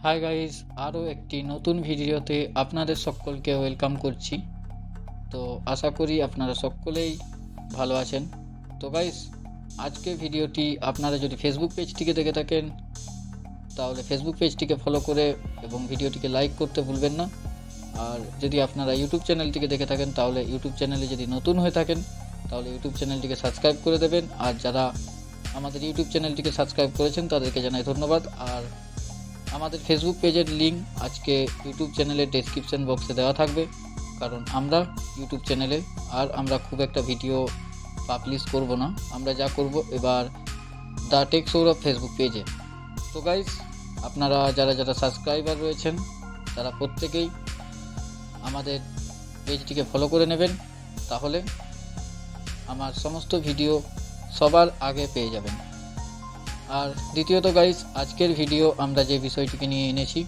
Hi guys, আরও একটি নতুন ভিডিওতে আপনাদের সকলকে ওয়েলকাম করছি। তো আশা করি আপনারা সকলেই ভালো আছেন। তো গাইস, আজকে ভিডিওটি আপনারা যদি ফেসবুক পেজটিকে দেখে থাকেন তাহলে ফেসবুক পেজটিকে ফলো করে এবং ভিডিওটিকে লাইক করতে ভুলবেন না। আর যদি আপনারা ইউটিউব চ্যানেলটিকে দেখে থাকেন তাহলে ইউটিউব চ্যানেলে যদি নতুন হয়ে থাকেন তাহলে ইউটিউব চ্যানেলটিকে সাবস্ক্রাইব করে দেবেন। আর যারা আমাদের ইউটিউব চ্যানেলটিকে সাবস্ক্রাইব করেছেন তাদেরকে জানাই ধন্যবাদ। আর আমাদের ফেসবুক পেজের লিঙ্ক আজকে ইউটিউব চ্যানেলের ডেসক্রিপশন বক্সে দেওয়া থাকবে, কারণ আমরা ইউটিউব চ্যানেলে আমরা খুব একটা ভিডিও পাবলিশ করব না। আমরা যা করব এবার দ্য টেক সৌরভ ফেসবুক পেজে। তো গাইস, আপনারা যারা যারা সাবস্ক্রাইবার রয়েছেন তারা প্রত্যেকেই আমাদের পেজটিকে ফলো করে নেবেন, তাহলে আমার সমস্ত ভিডিও সবার আগে পেয়ে যাবেন। আর দ্বিতীয়ত গাইস, আজকের ভিডিও আমরা যে বিষয়টিকে নিয়ে এনেছি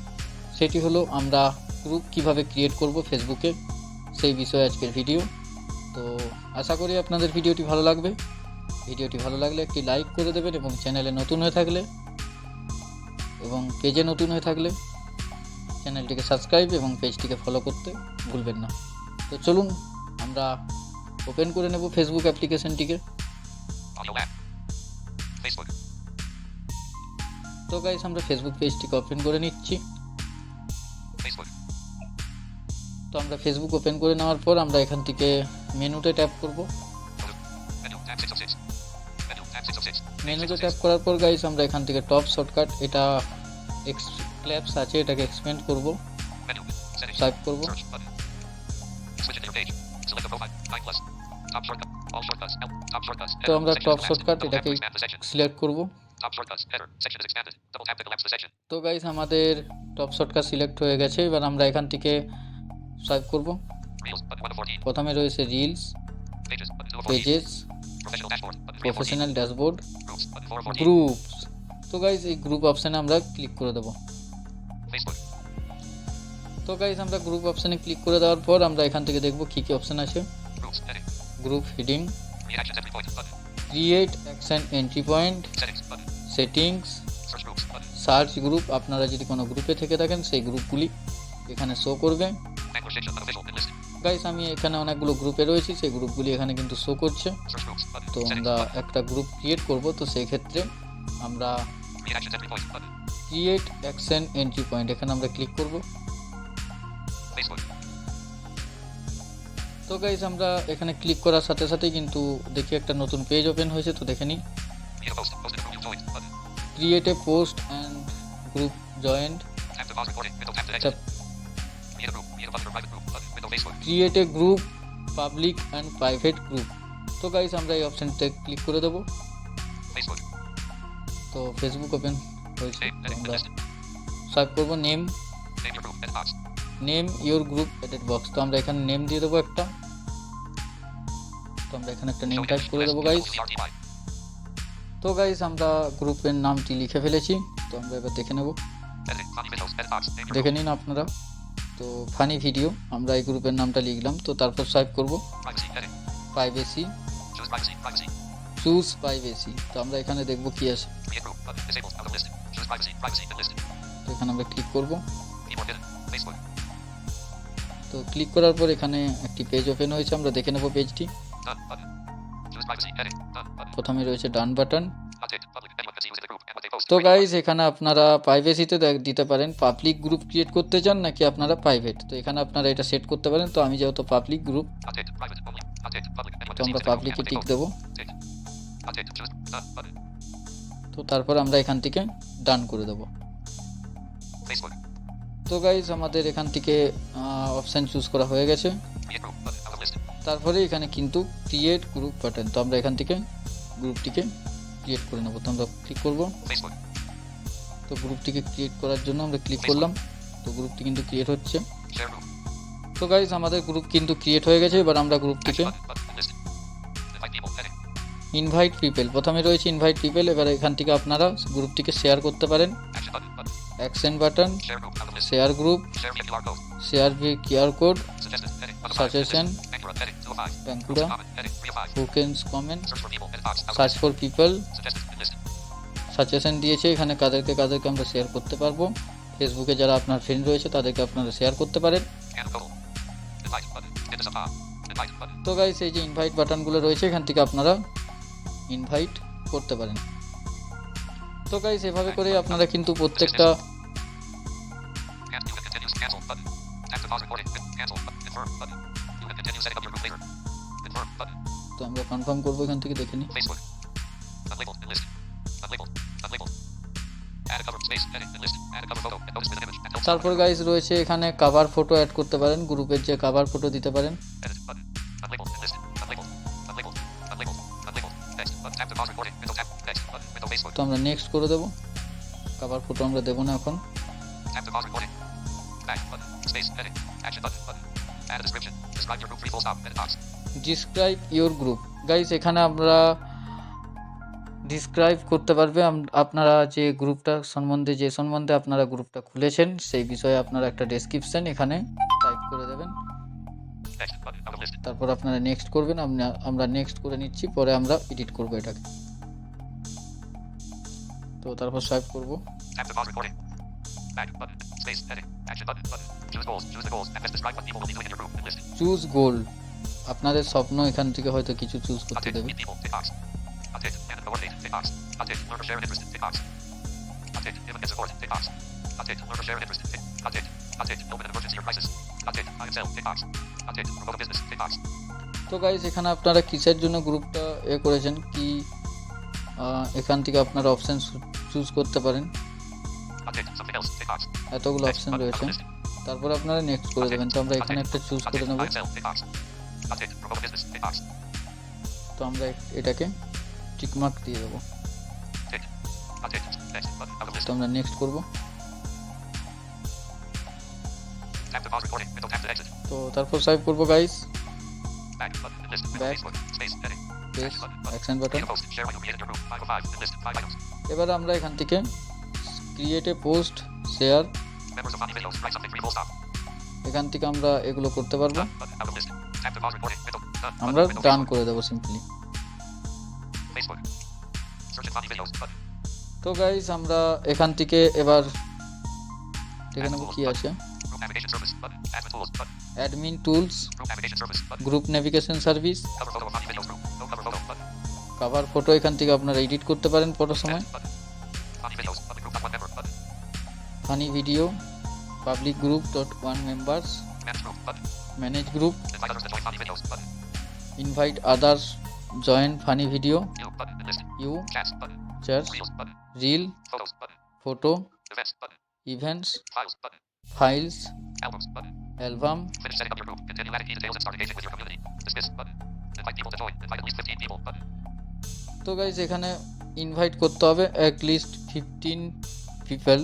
সেটি হলো আমরা গ্রুপ কিভাবে ক্রিয়েট করব ফেসবুকে, সেই বিষয়ে আজকের ভিডিও। তো আশা করি আপনাদের ভিডিওটি ভালো লাগবে। ভিডিওটি ভালো লাগলে একটি লাইক করে দেবেন এবং চ্যানেলে নতুন হয়ে থাকলে এবং পেজে নতুন হয়ে থাকলে চ্যানেলটিকে সাবস্ক্রাইব এবং পেজটিকে ফলো করতে ভুলবেন না। তো চলুন আমরা ওপেন করে নেব ফেসবুক অ্যাপ্লিকেশনটিকে। তো গাইস, আমরা ফেসবুক পেজটিকে ওপেন করে নিচ্ছি। তো আমরা ফেসবুক ওপেন করে নেওয়ার পর আমরা এখান থেকে মেনুতে ট্যাপ করব। মেনুতে ট্যাপ করার পর গাইস আমরা এখান থেকে টপ শর্টকাট, এটা ক্ল্যাপস আছে, এটাকে এক্সপেন্ড করব, টাইপ করব। তো আমরা টপ শর্টকাট এটাকে সিলেক্ট করব। তো গাইস, আমাদের টপ শর্টকাট সিলেক্ট হয়ে গেছে। এবার আমরা এখান থেকে সোয়াইপ করব। প্রথমে রয়েছে reels, pages, professional dashboard, groups. তো গাইস, এই গ্রুপ অপশানে আমরা ক্লিক করে দেব। তো গাইস, আমরা গ্রুপ অপশানে ক্লিক করে দেওয়ার পর আমরা এখান থেকে দেখব কী কী অপশান আছে। Group heading, create action entry point, settings, search group. আপনারা যদি কোনো গ্রুপে থেকে থাকেন সেই গ্রুপগুলি এখানে শো করবে। গাইস, আমি এখানে অনেকগুলো গ্রুপে রয়েছি, সেই গ্রুপগুলি এখানে কিন্তু শো করছে। তো আমরা একটা গ্রুপ ক্রিয়েট করব, তো সেই ক্ষেত্রে আমরা ক্রিয়েট অ্যাকশন এন্ট্রি পয়েন্ট এখানে আমরা ক্লিক করব। তো গাইস, আমরা এখানে ক্লিক করার সাথে সাথেই কিন্তু দেখি একটা নতুন পেজ ওপেন হয়েছে। তো দেখে নিই, create a post and group joint, create a group public and private group. তো গাইস, আমরা এই অপশানতে ক্লিক করে দেবো। তো ফেসবুক ওপেন হয়েছে, আমরা সার্চ করব name your group added box. তো আমরা এখানে নেম দিয়ে দেবো একটা। তো আমরা এখানে একটা নেম টাইপ করে দেবো গাইস। তো গাইস, আমরা গ্রুপের নামটি লিখে ফেলেছি। তো আমরা এবার দেখে নেব, দেখে নিন আপনারা। তো ফানি ভিডিও, আমরা এই গ্রুপের নামটা লিখলাম। তো তারপর সোয়াইপ করব, প্রাইভেসি, চুজ প্রাইভেসি। তো আমরা এখানে দেখব কি আছে। তো এখানে আমরা ক্লিক করব। তো ক্লিক করার পর এখানে একটি পেজ ওপেন হয়েছে, আমরা দেখে নেব পেজটি। প্রথমে রয়েছে ডান বাটন। তো গাইস, এখানে আপনারা প্রাইভেসিতে দিতে পারেন পাবলিক গ্রুপ ক্রিয়েট করতে চান নাকি আপনারা প্রাইভেট। তো এখানে আপনারা এটা সেট করতে পারেন। তো আমি যেহেতু পাবলিক গ্রুপ, তো আমরা পাবলিকে টিক দেবো। তো তারপর আমরা এখান থেকে ডান করে দেবো। তো গাইস, আমাদের এখান থেকে অপশান চুজ করা হয়ে গেছে। তারপরে এখানে কিন্তু ক্রিয়েট গ্রুপ বাটন। তো আমরা এখান থেকে গ্রুপটিকে ক্রিয়েট করে নেব। তো আমরা ক্লিক করব। তো গ্রুপটিকে ক্রিয়েট করার জন্য আমরা ক্লিক করলাম। তো গ্রুপটি কিন্তু ক্রিয়েট হচ্ছে। তো গাইস, আমাদের গ্রুপ কিন্তু ক্রিয়েট হয়ে গেছে। এবার আমরা গ্রুপটিকে ইনভাইট পিপল, প্রথমে রয়েছে ইনভাইট পিপল। এবার এখান থেকে আপনারা গ্রুপটিকে শেয়ার করতে পারেন। Action button, share group, share QR code, suggestion, Bankura, হুকেন্স comment, search for people, suggestion দিয়েছে এখানে কাদেরকে আমরা শেয়ার করতে পারবো। ফেসবুকে যারা আপনার ফ্রেন্ড রয়েছে তাদেরকে আপনারা শেয়ার করতে পারেন। তো গাইস এই যে ইনভাইট বাটনগুলো রয়েছে এখান থেকে আপনারা ইনভাইট করতে পারেন। তো গাইস এভাবে করে আপনারা কিন্তু প্রত্যেকটা তো আমরা কনফার্ম করবো এখান থেকে দেখে নিই। তারপর গাইস রয়েছে এখানে কভার ফটো অ্যাড করতে পারেন, গ্রুপের যে কভার ফটো দিতে পারেন। তো আমরা নেক্সট করে দেবো, কভার ফটো আমরা দেবো না এখন। ডিসক্রাইব ইওর গ্রুপ গাইস, এখানে আমরা ডিসক্রাইব করতে পারবে আপনারা যে গ্রুপটা সম্বন্ধে আপনারা গ্রুপটা খুলেছেন সেই বিষয়ে আপনারা একটা ডেসক্রিপশন এখানে টাইপ করে দেবেন। তারপর আপনারা নেক্সট করবেন। আমরা নেক্সট করে নিচ্ছি, পরে আমরা এডিট করব এটাকে। তো তারপর সেভ করব। চুজ গোল, আপনাদের স্বপ্ন এখান থেকে হয়তো কিছু চুজ করতে দেবে। তো গাইস এখানে আপনারা কিসের জন্য গ্রুপটা করেছেন কি এখান থেকে আপনারা অপশন চুজ করতে পারেন। এতগুলো অপশন রয়েছে, তারপর আপনারা নেক্সট করে দেবেন। তো আমরা এখানে একটা চুজ করে নেব। তো আমরা এটাকে টিকমার্ক দিয়ে দেবো। তো আমরা নেক্সট করব। তো তারপর সেভ করব গাইস। Back, action button. এবার আমরা এখান থেকে ক্রিয়েট এ পোস্ট, শেয়ার, এখান থেকে আমরা এগুলো করতে পারবো। আমরা ডান করে দেবো সিম্পলি। তো গাইস আমরা এখান থেকে এবার দেখে নেব কি আছে। Admin tools, group navigation service, cover photo এখান থেকে আপনারা এডিট করতে পারেন ফটোর সময়। Funny video, public group dot one members, manage group, invite others, join funny video, you chats, reel, photo, events, files, album. তো গাইস এখানে ইনভাইট করতে হবে অ্যাটলিস্ট 15 পিপল।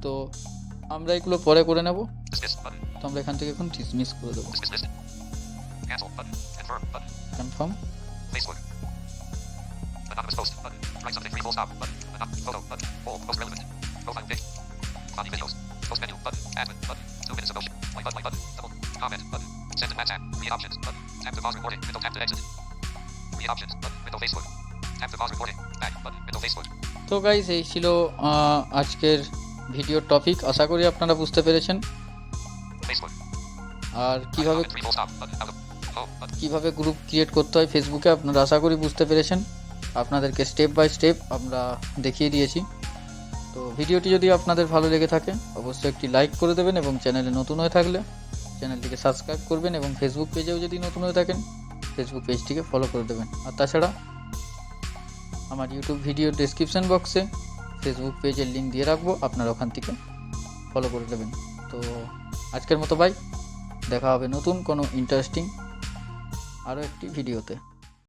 তো আমরা এগুলো পরে করে নেব। তো আমরা এখান থেকে এখন ডিসমিস করে দেবো। কনফার্ম। তো গাইস এই ছিল আজকের ভিডিওর টপিক। আশা করি আপনারা বুঝতে পেরেছেন। আর কিভাবে গ্রুপ ক্রিয়েট করতে হয় ফেসবুকে আপনারা আশা করি বুঝতে পেরেছেন। আপনাদেরকে স্টেপ বাই স্টেপ আমরা দেখিয়ে দিয়েছি। তো ভিডিওটি যদি আপনাদের ভালো লেগে থাকে অবশ্যই একটি লাইক করে দেবেন এবং চ্যানেলে নতুন হয়ে থাকলে চ্যানেলটিকে সাবস্ক্রাইব করবেন এবং ফেসবুক পেজেও যদি নতুন হয়ে থাকেন ফেসবুক পেজটিকে ফলো করে দেবেন। আর তাছাড়া আমার ইউটিউব ভিডিও ডেসক্রিপশন বক্সে ফেসবুক পেজের লিঙ্ক দিয়ে রাখবো, আপনারা ওখান থেকে ফলো করে দেবেন। তো আজকের মতো বাই, দেখা হবে নতুন কোনো ইন্টারেস্টিং আরও একটি ভিডিওতে।